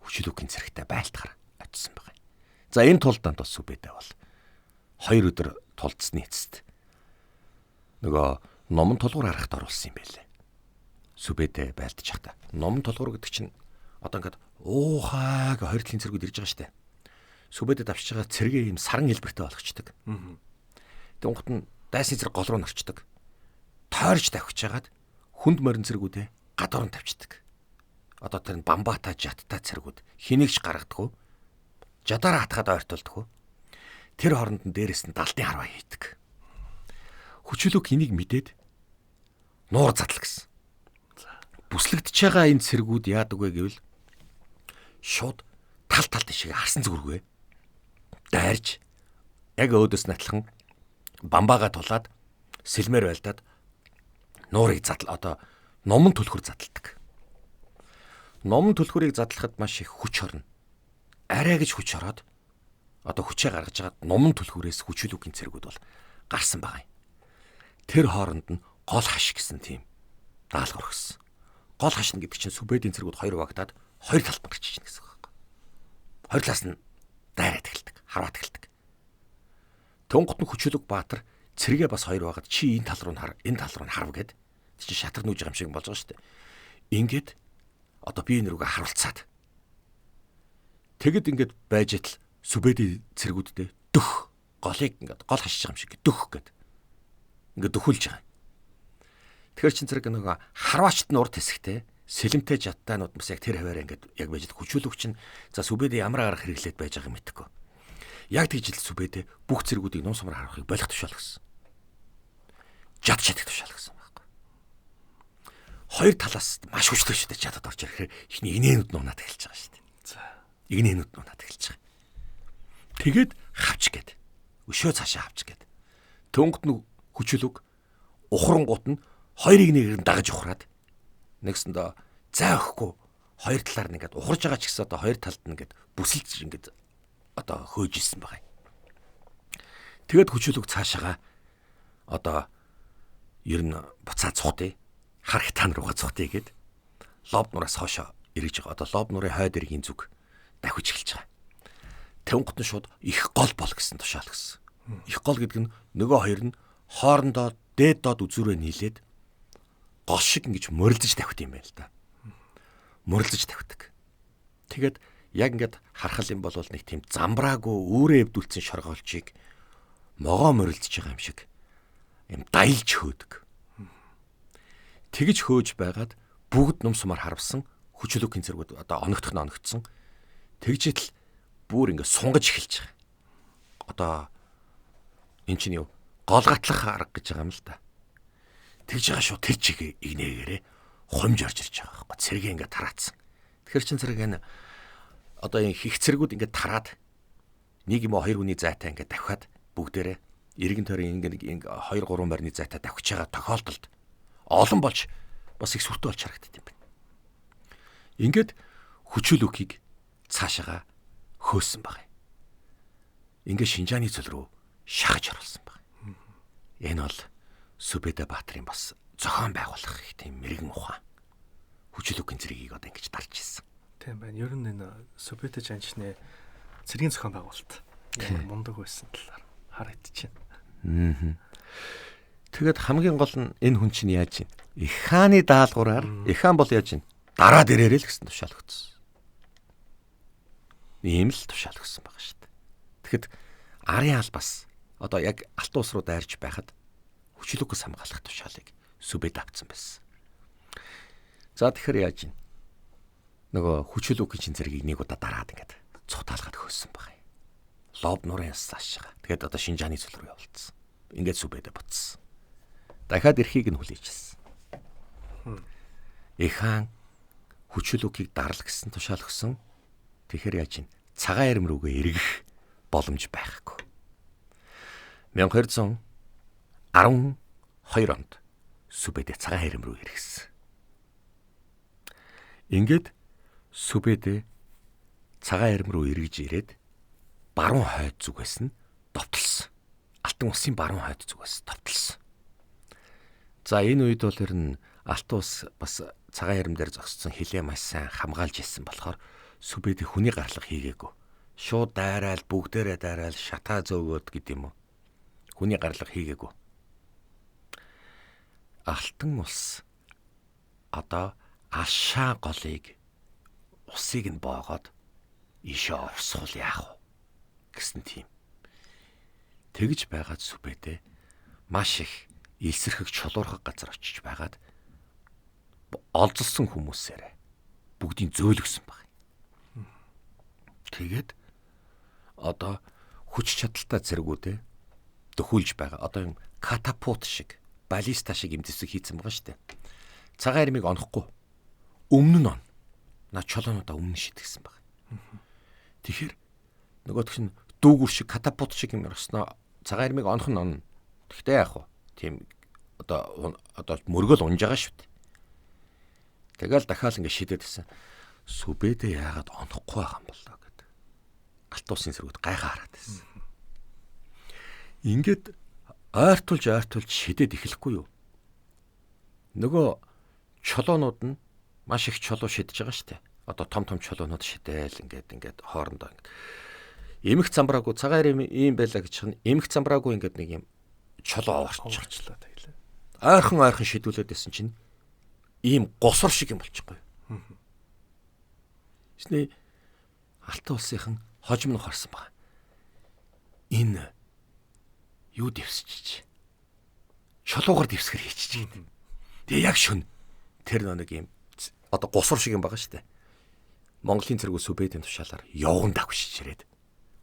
хүчүүлүүхийн цэрэгтэй байлтахаар очисон байгаа юм. За энэ тулдаанд бас Сүбэдэ бол 2 өдөр тулцсны эцэст нөгөө номон толгуур харахад оруулсан юм байлээ. Сүбэдэ байлдаж явахдаа. Номон толгуур гэдэг чинь одоо ингээд уухайг хоёр талын цэргүүд ирж байгаа штэ. Сүбэдэ давчж байгаа цэргээ ийм саран хэлбэртэй болгочдөг. Тэнгуут нь дайсны зэрэг гол руу норчдөг. Тойрч тавхиж хагаад хүнд морин цэргүүдээ гадуур нь тавьчихдаг. Одоо тэр нь бамбата жатта цэргүүд хэнийгч гаргадаггүй. Жадаараа хатгаад ойртолдоггүй. Тэр хооронд нь дээрэс нь далдын харваа хийдэг. Хүчлүг энийг мэдээд нуур задлаа гэсэн. Бүслэгдэж байгаа энэ цэргүүд яадаг вэ гэвэл шууд тал тишээ харсан зүгргүй. Дайрж яг өөдөөс натлах бамбаага тулаад сэлмээр байлдаад нуурыг одоо номон түлхүр задалдаг. Номон түлхүрийг задлахад маш их хүч орно. Арай гэж хүч ороод одоо хүчээ гаргаж хагаад номон түлхүрээс хүчлүүгийн цэргүүд бол гарсан байгаа юм. Тэр хооронд нь гол хаш гэсэн тийм даалгавар өгсөн. Гол хашна гэдэг чинь Сүбэдийн цэргүүд хоёр багтаад хоёр талд нь гарч ичнэ гэсэн үг. Хоёр талаас нь дайраад эхэлдэг, харваад эхэлдэг. Төнгөт нь Хүчлүг Баатар цэргээ бас хоёр багад чи энэ тал руу хар, энэ тал руу харв гэд чи шатар нүүж байгаа юм шиг болж байгаа шүү дээ. Ингээд одоо би энэ рүүгээ харуулцаад тэгэд ингээд байж итл Сүбэдийн цэргүүдтэй дөх голыг ингээд гол хашиж байгаа юм шиг дөх гэд ингээд дөхүүлж байгаа. Тэгэхээр чин зэрэг нөгөө харваачт нь урд хэсэгтэй сэлэмтэй жаттаанууд бас яг тэр хаваараа ингээд яг байж Хүчлүг чинь за Сүбэдийн ямар арга хэрэглээд байж байгааг мэдэхгүй. Яг тэгж ил Сүбэдээ бүх цэргүүдийг ном сумаар харахыг болох тушаал гэсэн. Жад шатах тушаал гэсэн байхгүй. Хоёр талаас маш хүчтэй шүү дээ жадад орж ирэхээр ихний инээнүүд нь унаад эхэлж байгаа шүү дээ. За. Инээнүүд нь унаад эхэлж байгаа. Тэгээд хавч гээд өшөө цаашаа хавч гээд төнгөт нь Хүчлүг ухрангууд нь хоёрыг нэгээр нь дагаж ухраад нэгсэндээ зай өгөхгүй хоёр талаар нь ингээд ухарж байгаа ч гэсэн одоо хоёр талд нь ингээд бүсэлж ингээд одоо хөөж исэн байгаа юм. Тэгэд Хүчлүг цаашаага одоо ер нь буцаад цухтыг харах тань руугаа цухтыг гээд лоб нураас хоошоо эргэж байгаа. Одоо лоб нурын хойд эргийн зүг давхиж эхэлж байгаа. Тэнгот нь шууд их гол бол гэсэн тушаал гэсэн. Их гол гэдэг нь нөгөө хоёр нь хоорондоо дээд доод үзүүрээ нийлээд гол шиг ингэж мөрөлдөж тавьт юм байна л да. Мөрөлдөж тавьдаг. Тэгээд яг ингээд харахал юм бол нэг тийм замбраагүй өөрөө эвдүүлсэн шоргоолчийг могоо мөрөлдөж байгаа юм шиг юм даялж хөөдөг. Тэгж хөөж байгаад бүгд ном сумаар харвсан Хүчлүгийн цэргүүд одоо оногдох нь оногдсон. Тэгжэл бүр ингээд сунгаж эхэлж байгаа. Одоо эн чинь юу гол гатлах арга гэж байгаа юм л да. Тэгж байгаа шүү тэр чигээ игнээгээрээ хумж орж ирж байгаа байхгүй. Цэргээ ингээд тараацсан. Тэгэхээр чин цэрэг энэ одоо энэ хих цэргүүд ингээд тараад нэг юм уу хоёр хүний зайтай ингээд давхаад бүгдээрээ эргэн тойрон ингээд 2 3 барьны зайтай давхиж байгаа тохиолдолд олон болж бас их сүртэй болж харагддаг юм байна. Ингээд Хүчлүгийг цаашаага хөөсөн баг. Ингээд Шинжааны цөл рүү шахаж оруулсан баг. Энэ бол Сүбэдэ Баатарын бас зохион байгуулах их тийм мэрэгэн ухаан. Хүчлүгийн цэргийг одоо ингэж дарж ирсэн. Тийм байна. Ер нь энэ Сүбэдэ жанчны цэргийн зохион байгуулалт мундаг байсан талаар харагдчихэв. Тэгэд хамгийн гол нь энэ хүн чинь яаж юм? Их хааны даалгавраар их хаан бол яаж юм? Дараад ирээрэй л гэсэн тушаал өгсөн. Ийм л тушаал өгсөн байгаа шүү дээ. Тэгэхэд арын албас одоо яг алт ус руу дайрч байхад Хүчлүгээс хамгаалах тушаалыг Сүбэд авсан байсан. За тэгэхээр яаж юм? Нөгөө Хүчлүгийн чин зэргийг нэг удаа дараад ингээд цутаалгаад хөөсөн байгаа юм. Лоб нурын ясааш байгаа. Тэгээд одоо Шинжааны цөл рүү явуулсан. Ингээд Сүбэдэ буцсан. Дахиад эрхийг нь хүлээжсэн. Их хаан Хүчлүгийг дарал гэсэн тушаал өгсөн. Тэгэхээр яаж юм? Цагаан эрм рүүгээ эргэх боломж байхгүй. 1212 онд Сүбэдэ цагаан эрм рүү эргэсэн. Ингээд Сүбэдэ цагаан эрм рүү эргэж ирээд баруун хойд зүгээс нь довтлсон. Алтан усын баруун хойд зүгээс довтлсон. За энэ үед бол ер нь алтан ус бас цагаан эрм дээр зогссон хилээ маш сайн хамгаалж ирсэн болохоор Сүбэдэ хүний гарлага хийгээгүй. Шууд дайраал бүгдээрээ дайраал шатаа зөөгөөд гэд юм уу. Хүний гарлага хийгээгүй. Алтан ус одоо алшаа голыг усыг нь боогоод ишээ орсгол яах вэ гэсэн тийм. Тэгж байгаад Сүбэдэ маш их илсэрхэг чулуурхаг газар очиж байгаад олзолсон хүмүүсээрээ бүгдийг зөөлгсөн баг. Тэгээд одоо хүч чадалтай зэргүүдээ дөхүүлж байгаа. Одоо юм катапут шиг, баллиста шиг юм дэсэг хийцэн байгаа шүү дээ. Цагаан ирмийг онохгүй. Өмнө нь он. На чолоонуудаа өмнө шидгсэн баг. Тэгэхээр нөгөөх нь дүүгүр шиг катапут шиг юм орсноо цагаан ирмийг онох нь он. Тэгтээ яах вэ? Тийм одоо мөргөл унж байгаа шүү дээ. Тэгэл дахиад ингэ шидэд гисэн. Сүбэдэ яагаад онохгүй байгаа юм болоо гэдэг. Алт усын сэргүүд гайхаа хараад байсан. Ингээд ойртуулж шидэд эхлэхгүй юу? Нөгөө чолоонууд нь маш их чолоо шидэж байгаа шүү дээ. Одоо том чолоонууд шидээл ингээд хоорондоо ингээд. Эмх замбраагүй цагаан ийм байлаа гэж чинь эмх замбраагүй ингээд нэг юм чолоо орчлоо тэглээ. Ойрхон шидүүлээд байсан чинь ийм госор шиг юм болчихгүй. Тэсний Алтан улсынхан хожим нь хорсон баг. Энэ юу дэвсчиж чулуугаар дэвсгэр хийчих юм. Тэгээ яг шүн тэр нэг юм одоо госор шиг юм байгаа шүү дээ. Монголын цэргүүд Сүбэдийн тушаалаар явган давхшиж ирээд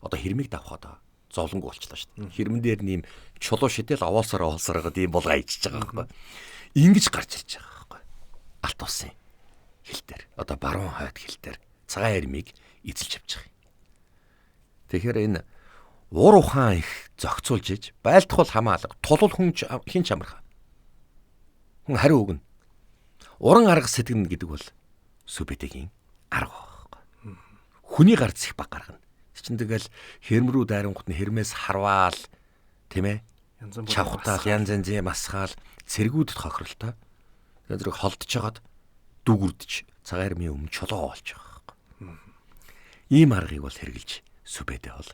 одоо хэрмийг давхад зовлонгүй болчлаа шүү дээ. Хэрмэн дээр нэм чулуу шидэл овоолсороод ийм булгаа ичиж байгаа байхгүй. Ингиж гарч ирж байгаа байхгүй. Алт усын хил дээр одоо баруун хойд хил дээр цагаан хэрмийг эзэлж авчих юм. Тэгэхээр энэ уур ухаан их зохицуулж иж байлдахул хамаалга тулул хүн хин чамрах. Хүн хариу өгнө. Уран арга сэтгэнэ гэдэг бол Сүбэдэгийн арга байхгүй. Хүний гар зэх баг гаргана. Чин тэгэл хэрмрүү дайрангууд нь хэрмээс харваал тийм ээ. Чавхтаал янз масгаал цэргүүдэд хохиролтой. Тэгээд зэрэг холдож хагаад дүгүрдэж цагаан хэрмийн өмнө чулуу болж байгаа байхгүй. Ийм аргыг бол хэрэгжилж Сүбэдэ бол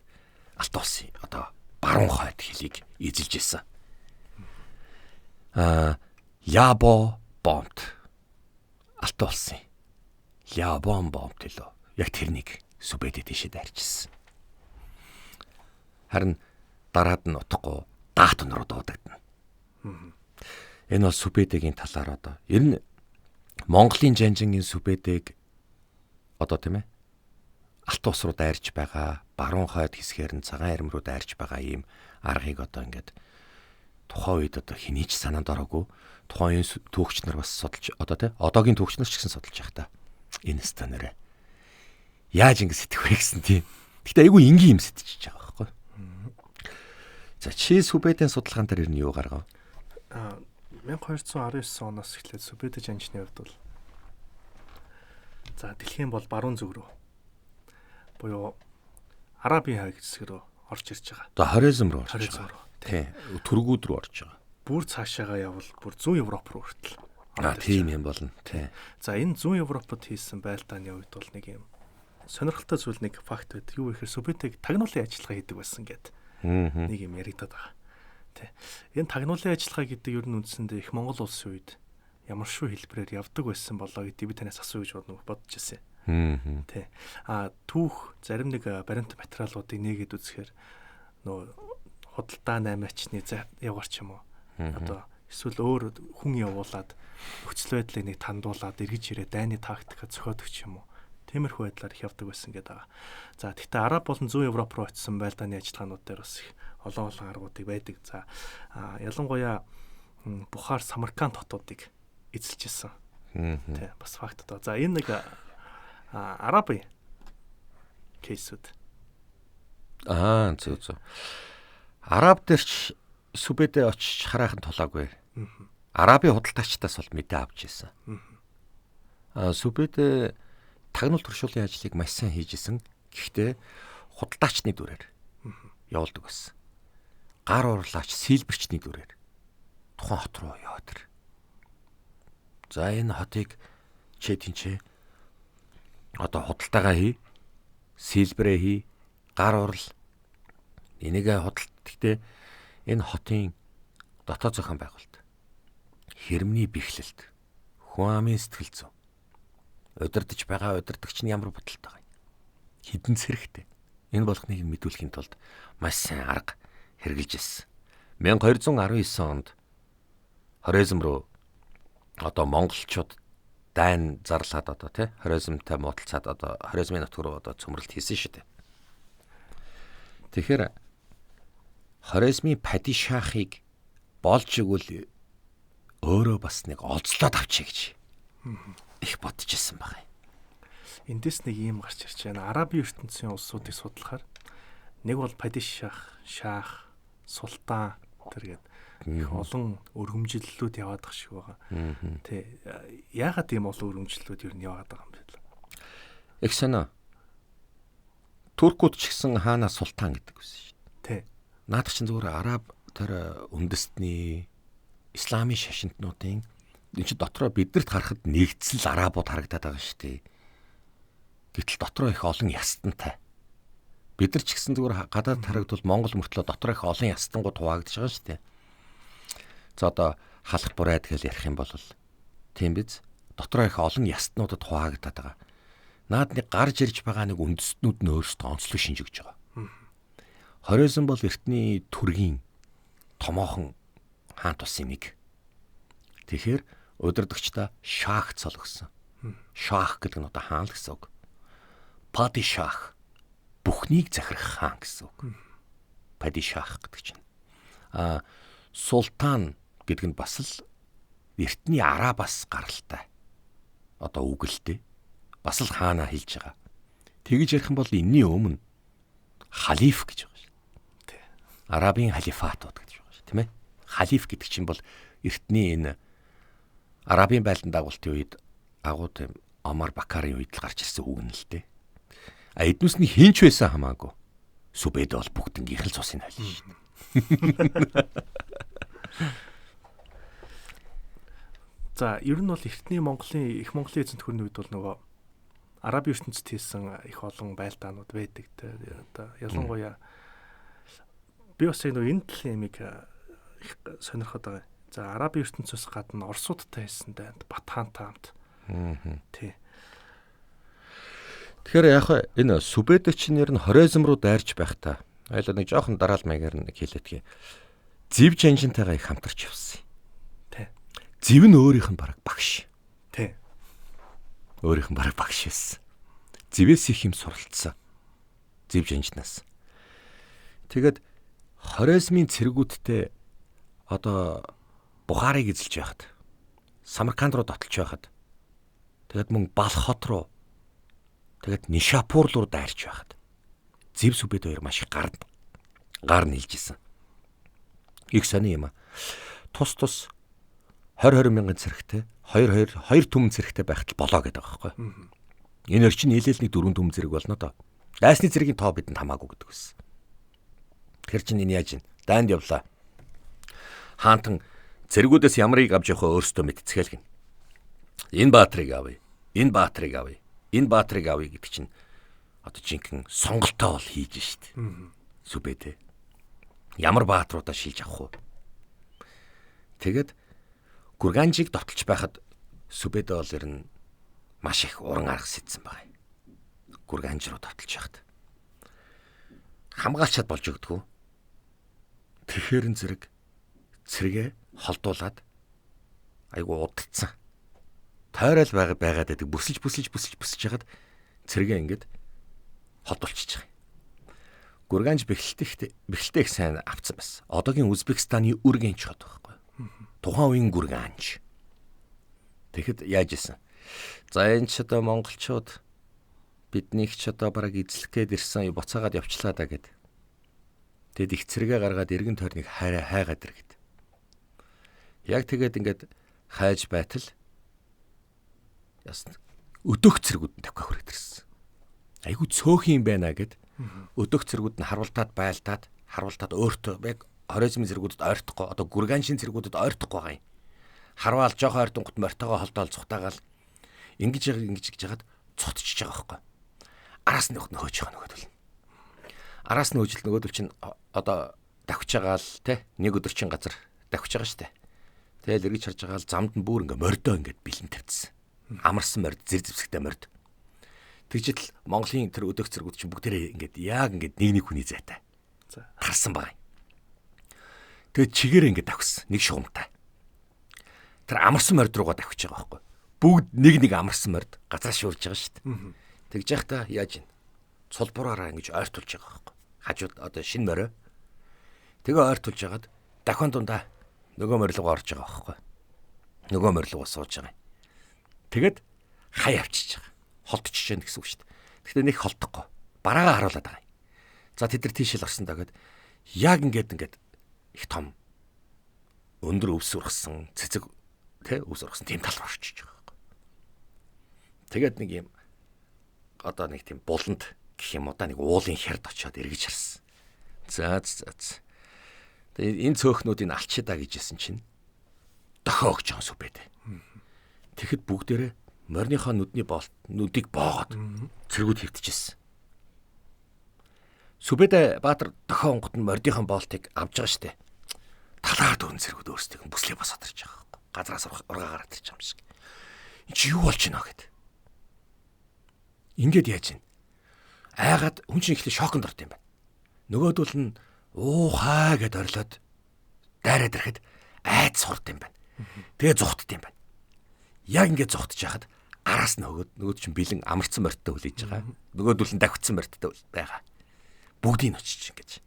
Алтан улсын одоо баруун хойд хилийг эзэлж ирсэн. Ябо бомб Алтан улсын Ябон бомб төлөө яг тэрнийг Сүбэдэ дэшээ дайрчилсан. Харин дараад нь утахгүй даатун руу дуудагдана. Энэ бол Сүбэдэгийн талаар одоо ер нь Монголын жанжингийн Сүбэдэг одоо тийм ээ Алтан ус руу дайрч байгаа баруун хойд хэсгээр нь цагаан ирм рүү дайрч байгаа ийм аргыг одоо ингээд тухайн үед одоо хинийч санаанд ороогүй тухайн түүхч нар бас судалж одоо тий одоогийн түүхч нар ч гэсэн судалж явах та энэ станараа яаж ингэ сэтгэх вэ гэсэн тийм. Гэхдээ айгүй энгийн юм сэтчихэж байгаа байхгүй. За чи Сүбэдийн судалгаан дээр юу гаргав? 1219 оноос эхлээд Сүбэдэ жанжны хувьд бол за дэлхийн бол баруун зүг рүү буюу Арабын хойд хэсэг рүү орж ирж байгаа. Одоо Хорезм руу орж байгаа. Тий. Түргүүд рүү орж байгаа. Бүр цаашаагаа явбал бүр зүүн Европ руу хүртэл. Тийм юм болно. Тий. За энэ зүүн Европод хийсэн байлдааны үед бол нэг юм сонирхолтой зүйл нэг факт байд. Юу гэхээр Сүбэдэг тагнуулын ажиллагаа хийдэг байсан гэдэг. Нэг юм яригадаад байгаа. Тий. Энэ тагнуулын ажиллагаа гэдэг ер нь үндсэндээ их Монгол улсын үед ямар шүү хэлбэрээр явдаг байсан болоо гэдэг би танаас асуу гэж бодож ирсэн. Тий. Түүх зарим нэг баримт материалуудыг нээгээд үзэхээр нөө худалдаа 8-ачны яваарч юм уу. Одоо эсвэл өөр хүн явуулаад нөхцөл байдлыг нэг тандуулаад эргэж ирээ дайны тактика зохиодог ч юм уу. Тиймэрхүү байдлаар их явдаг байсан гэдэг байгаа. За тэгтээ Араб болон зүүн Европ руу очсон байлдааны ажиллагаанууд дээр бас их олон аргуудыг байдаг. За ялангуяа Бухар, Самарканд хотуудыг эзэлж ирсэн. Тий, бас факт одоо. За энэ нэг Арабын кейсүүд. Зөв. Араб дээр ч Сүбэдэ очиж хараахан тулаагүй. Арабын худалдаагчдаас бол мэдээ авч ирсэн. Сүбэдэ тагнуул туршуулын ажлыг маш сайн хийж исэн. Гэхдээ худалдаачны дүрээр явуулдаг байсан. Гар урлаач сэлбэрчний дүрээр тухайн хот руу яваад ир. За энэ хотыг тэнцээ одоо худалдаагаа хий, сэлбэрээ хий, гар урал энийгээ худалд. Гэхдээ энэ хотын дотоод зохион байгуулалт хэрмний бэхлэлт хүн амын сэтгэл зүйн удирдах байгаа удирдагч нь ямар бодолтой байгаа хідэн цэрэгтэй энэ болгоныг мэдүүлэхийн тулд маш сайн арга хэрэгжилж ирсэн. 1219 онд Хорезм руу одоо монголчууд дайн зарлаад одоо тий Хорезмтай муудалцаад одоо Хорезмын нутг руу одоо цөмрөлт хийсэн шүү дээ. Тэгэхээр Хорезмын падишахыг болж игэл өөрөө бас нэг олзлоод авчиг гэж их бодож ирсэн байна. Эндээс нэг юм гарч ирж байна. Арабын ертөнцийн улсуудыг судлахаар нэг бол падишах, шах, султан тэргээд их олон өргөмжлөлүүд яваад байгаа шиг байгаа. Тэ яагаад ийм олон өргөмжлөлүүд ер нь яваад байгаа юм бэ? Их санаа. Туркууд ч гэсэн хаана султан гэдэг байсан шүү дээ. Тэ. Наадах чинь зүгээр араб тэр үндэстний исламын шашинтнуудын энэ чи дотроо биднэрт харахад нэгдсэл арабууд харагдаад байгаа шүү дээ. Гэтэл дотроо их олон ястантай. Бид нар ч гэсэн зүгээр гадаад харагдвал Монгол мөртлөө дотроо их олон ястангууд хуваагдж байгаа шүү дээ. За одоо халах бурайд гэж ярих юм бол тийм биз? Дотроо их олон ястнуудад хуваагдаад байгаа. Наад нэг гарч ирж байгаа нэг үндэстнүүд нь өөрсдөө онцлог шинжигж байгаа. Хорезм бол эртний төргийн томоохон хаан тусын нэг. Тэгэхээр удирдагчдаа шах цол өгсөн. Шах гэдэг нь одоо хаан л гэсэн үг. Падишах бүхнийг захирах хаан гэсэн үг. Падишах гэдэг чинь. Султан гэдэг нь бас л эртний арабаас гаралтай. Одоо үгэлтэй. Бас л хаана хэлж байгаа. Тэгж ярих юм бол энэний өмнө халиф гэж байгаа шүү. Тий. Арабын халифатууд гэж байгаа шүү, тийм ээ. Халиф гэдэг чинь бол эртний энэ арабын байлдан дагуултын үед агуу тийм Омар Бакарын үед л гарч ирсэн үг нь л дээ. Эднүсний хинч байсан хамаагүй. Сүбэд бол бүгднгийнх л цусыг хайлна шүү. За, ер нь бол эртний Монголын их Монголын эзэнт гүрний үед бол нөгөө арабын ертөнцид хийсэн их олон байлдаанууд байдаг. Одоо ялангуяа би бас нөгөө энэ талын ямиг их сонирхоод байгаа. За, арабын ертөнцөөс гадна Оросуудтай хийсэн дайнд Батхантай хамт. Тий. Тэгэхээр яг энэ Сүбэд чинь нэр нь Хорезм руу дайрч байхдаа айлаа нэг жоохон дараал маягаар нэг хэлээдгээ. Зэв жанжинтайгаа их хамтарч явсан. Тий. Зэв нь өөрийнх нь бараг багш. Тий. Өөрийнх нь бараг багш байсан. Зэвээс их юм суралцсан. Зэв жанжнаас. Тэгэд Хорезмын цэргүүдтэй одоо Бухарыг эзэлж байхад, Самарканд руу дотолж байхад, тэгэд мөн Балх хот руу, тэгэд Нишапур руу дайрч байхад Зэв Сүбэд хоёр маш их гар нийлжсэн. Их сони юм а. Тус 20 мянган цэрэгтэй, 2 түмэн цэрэгтэй байхад болоо гэдэг байгаа байхгүй. Энэ чинь нийлээлний 4 түмэн цэрэг болно доо. Дайсны цэрэгийн тоо бидэнд хамаагүй гэдэг байсан. Тэр чинь энэ яаж ийн? Дайнд явлаа. Хаантан цэргүүдээс ямарыг авч явахаа өөрсдөө мэдцгээл гин. Энэ баатрыг авъя. Энэ баатрыг авъя. Энэ баатрыг авъя гэдэг чинь одоо жинхэнэ сонголтоо бол хийж штт. Сүбэдэ. Ямар баатруудаа шилж авах вэ? Тэгэд Гурганжийг довтолж байхад Сүбэдэ бол ер нь маш их уран арга сэтсэн байгаа. Гурганж руу довтолж байхад хамгаалчаад болж өгдөг. Тэгэхэр цэрэгээ холдуулаад айгу удалцсан. Тойрол байгаад байдаг. Бүсэлж ягаад цэрэгээ ингээд холдуулчихж байгаа. Гурганж бэхэлтэй их сайн авцсан байсан. Одоогийн Узбекистаны Үргэнч хот байхгүй. Тухайн үеийн Гурганж. Тэгэхэд яаж исэн? За энэ ч одоо монголчууд биднийг ч одоо бараг эзлэх гээд ирсэн буцаагаад явчлаа да гэд. Тэгэд их цэрэгээ гаргаад эргэн тойрныг хайгаад иргэд. Яг тэгээд ингээд хайж байтал ясна өдөх цэргүүд нь тавхих хүрээд ирсэн. Айгу цөөхөн юм байна гэд өдөх цэргүүд нь харуултаад өөртөө яг Хорезмын цэргүүдэд ойртохгүй одоо Гурганжийн цэргүүдэд ойртохгүй байгаа юм. Харвал жоохон ойртонгот мортогоо холдоол цухтаагаал ингэж яагаад цутчихж байгаа байхгүй. Араас нь хөөж байгаа нөгөөдөл. Араас нь хөөжл нөгөөдөл чинь одоо давхиж байгаа л те нэг өдөр чин газар давхиж байгаа штэ. Тэгэл эргэж харж байгаа л замд нь бүр ингээ мордоо ингээд бэлэн тавьчихсан. Амарсан морд, зэвсэгтэй морд. Тэгжэл Монголын тэр өдөх цэргүүд чинь бүгдээрээ ингээд яг ингээд нэг хүний зайтай. Харсан байгаа юм. Тэгээд чигээр ингээд давхсан. Нэг шугамтай. Тэр амарсан морд руугаа давхиж байгаа байхгүй. Бүгд нэг амарсан морд газар шуурж байгаа шүү дээ. Тэгж яхта яаж ийн? Цулбураараа ингэж ойртуулж байгаа байхгүй. Хажууд одоо шинэ морио. Тэгээ ойртуулж хагаад дахин дундаа нөгөө морилгоо орж байгаа байхгүй. Нөгөө морилгоо сууж байгаа. Тэгэд хай авчиж байгаа. Холдчихж яах гэсэн үг шүү дээ. Гэхдээ нэг холдохгүй. Бараагаа харуулад байгаа. За тэд нар тийшэл орсон даа гэд яг ингээд их том өндөр өвс ургасан цэцэг өвс ургасан тийм тал руу орчиж байгаа байхгүй. Тэгээд нэг юм одоо нэг тийм буланд гэх юм уу да нэг уулын хярд очиод эргэж харсан. За. Тэгээд энэ цөөхнүүдийг алчидаа гэжсэн чинь дохио өгч байгаа сүбэдэ. Тэгэхэд бүгдээрээ морныхоо нүдийг боогоод цэргүүд хөвтчихсэн. Сүбэдэ Баатар дохио онгот нь мордийнхоо боолтыг авж байгаа штэ. Талаар дөрөн цэргүүд өөрсдөө бүслээ босоод ирж байгаа байхгүй. Газраас ургаа гараад ирж байгаа юм шиг. Энд чи юу болж байна гэд. Ингээд яаж ийн? Айгаад хүн чинь ихлэ шоконд орд юм байна. Нөгөөдөл нь уухаа гэд орлоод дайраад ирэхэд айц сурд юм байна. Тэгээ зүхтд юм байна. Яг ингээд зүхтж яхад араас нь нөгөөд чинь бэлэн амарцсан морьтой хүлээж байгаа. Нөгөөдөл нь давхицсан морьтой байгаа. Бүгдийг очиж ингэж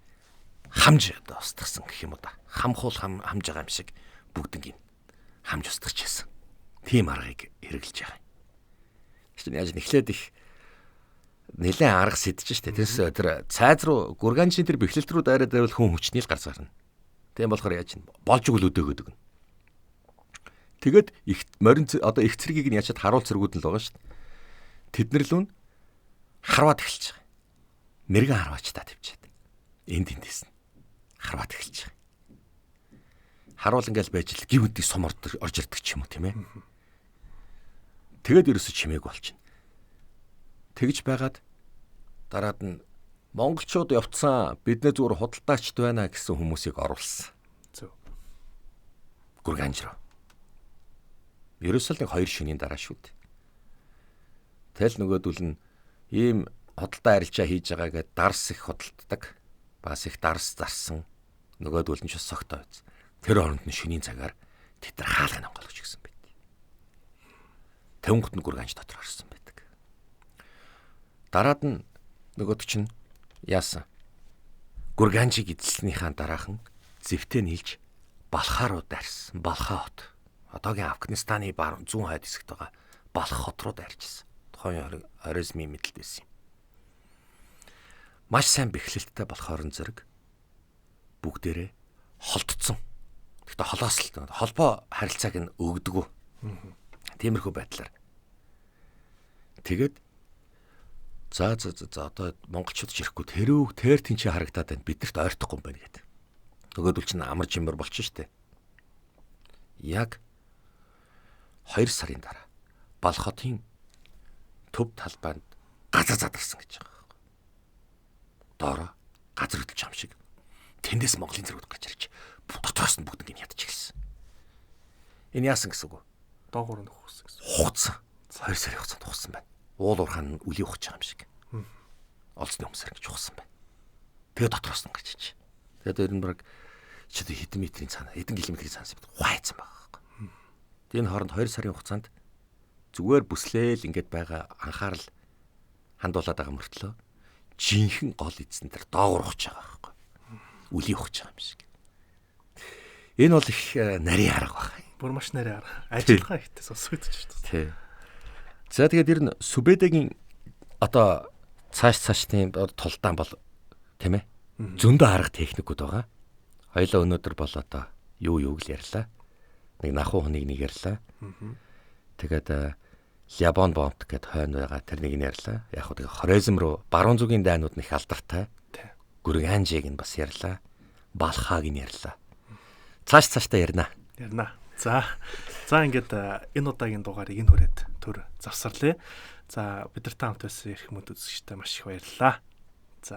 хамж одоо устгасан гэх юм уу да. Хамж байгаа юм шиг бүгднийг хамж устгаж байсан. Тийм аргыг хэрэгжилж байгаа. Тэгвэл яаж нэхлээд их нэлээд арга сэтж штэ. Тэс тэр цайз руу гурганчийн тэр бэхлэлт рүү дайраад байвал хүн хүчнийл гарч гарна. Тийм болохоор яаж болж өгөл өдөөгөөд өгнө. Тэгэд их морин одоо их цэргийг нь ячаад харуул цэргүүд нь л байгаа штэ. Тэднэр л үн харваад эхэлж байгаа. Мэргэн харваач та тавьчаад. Энд тэндээс нь харваад эхэлж байгаа. Харуул ингээл байж л гів үдийг сум орж ирдэг ч юм уу тийм ээ. Тэгэд ерөөсө чимээг болчихно. Тэгж байгаад дараад нь монголчууд явцсан биднээ зүгээр худалдаачд байна гэсэн хүмүүсийг оруулсан. Зөв. Гурганж руу. Ерөөсөө л 2 шөнийн дараа шүү дээ. Тэл нөгөөдөл нь ийм худалдаа арилжаа хийж байгаа гэдээ дарс их худалддаг. Бас их дарс зарсан. Нөгөөдөл нь ч согтоо биз. Тэр оронд нь шөнийн цагаар тэд нар хаалганы онгойлгож гисэн байт. Тэнгут нь гурганж дотор орсон байдаг. Дараад нь нөгөөд чинь яасан? Гурганжийг эзэлснийхаа дараахан зэвтээ нийлж Балхаа руу дайрсан. Балхаа хот. Одоогийн Афганистаны зүүн хойд хэсэгт байгаа Балх хот руу дайрчихсан. Тухайн хоризмын мэдлэл байсан юм. Маш сайн бэхлэлттэй болохоор зэрэг бүгдээрээ холдсон. Гэхдээ холоос л холбоо харилцааг нь өгдөг. Тиймэрхүү байдлаар. Тэгээд за одоо монголчууд ч ирэхгүй тэр тэнцээ харагдаад байна. Бидэрт ойртохгүй юм байна гэдэг. Нөгөөдөл чинь амар жимбэр болчих штэ. Яг 2 сарын дараа Балх хотын төв талбайд газар задарсан гэж байгаа байхгүй. Доороо газар хөдөлж байгаа юм шиг. Тэндээс Монголын зэрэгүүд гарч ирж дотроос нь бүгд ингэ ядчих гэлсэн. Энэ яасан гэсэн үг вэ? Доогуур нь ухсан гэсэн. Хуцсан. 2 сарын хугацаанд ухсан байна. Уул уурхаан нь үли ухаж байгаа юм шиг. Олзны хүмүүсээр ингэж ухсан байна. Тэгээ дотроос нь гарч ич. Тэгээд ер нь баг чи хэдэн метрийн цаана, хэдэн километрийн цаанаас хуайцсан байгаа байхгүй. Тэгээд энэ хооронд 2 сарын хугацаанд зүгээр бүслээл ингэж байгаа анхаарал хандуулаад байгаа мөртлөө жинхэнэ гол эзэн тэр доогуур ухаж байгаа байхгүй. Үли ухаж байгаа юм шиг. Энэ бол их нарийн арга байна. Бүр маш нарийн арга. Ажиллагаа ихтэй сонсогдож шүү дээ. Тий. За тэгээд ер нь Сүбэдэгийн одоо цаашдын тулдаан бол тийм ээ. Зөндөө арга техникүүд байгаа. Хоёлаа өнөөдөр бол одоо юу л ярьлаа. Нэг нахуу хүнийг нэг ярьлаа. Тэгээд Лябон бомт гэд хойно байгаа тэр нэг нь ярьлаа. Яг хөө тэгээ хоризм руу баруун зүгийн дайнууд нь их алдартай. Гүрганжийг нь бас ярьлаа. Балхааг нь ярьлаа. Цаашдаа ярина. За ингээд энэ удаагийн дугаарыг энэ хүрээд төр завсарлаа. За бид нартай хамт байсан эрх мөд үзэгчтэй маш их баярлалаа. За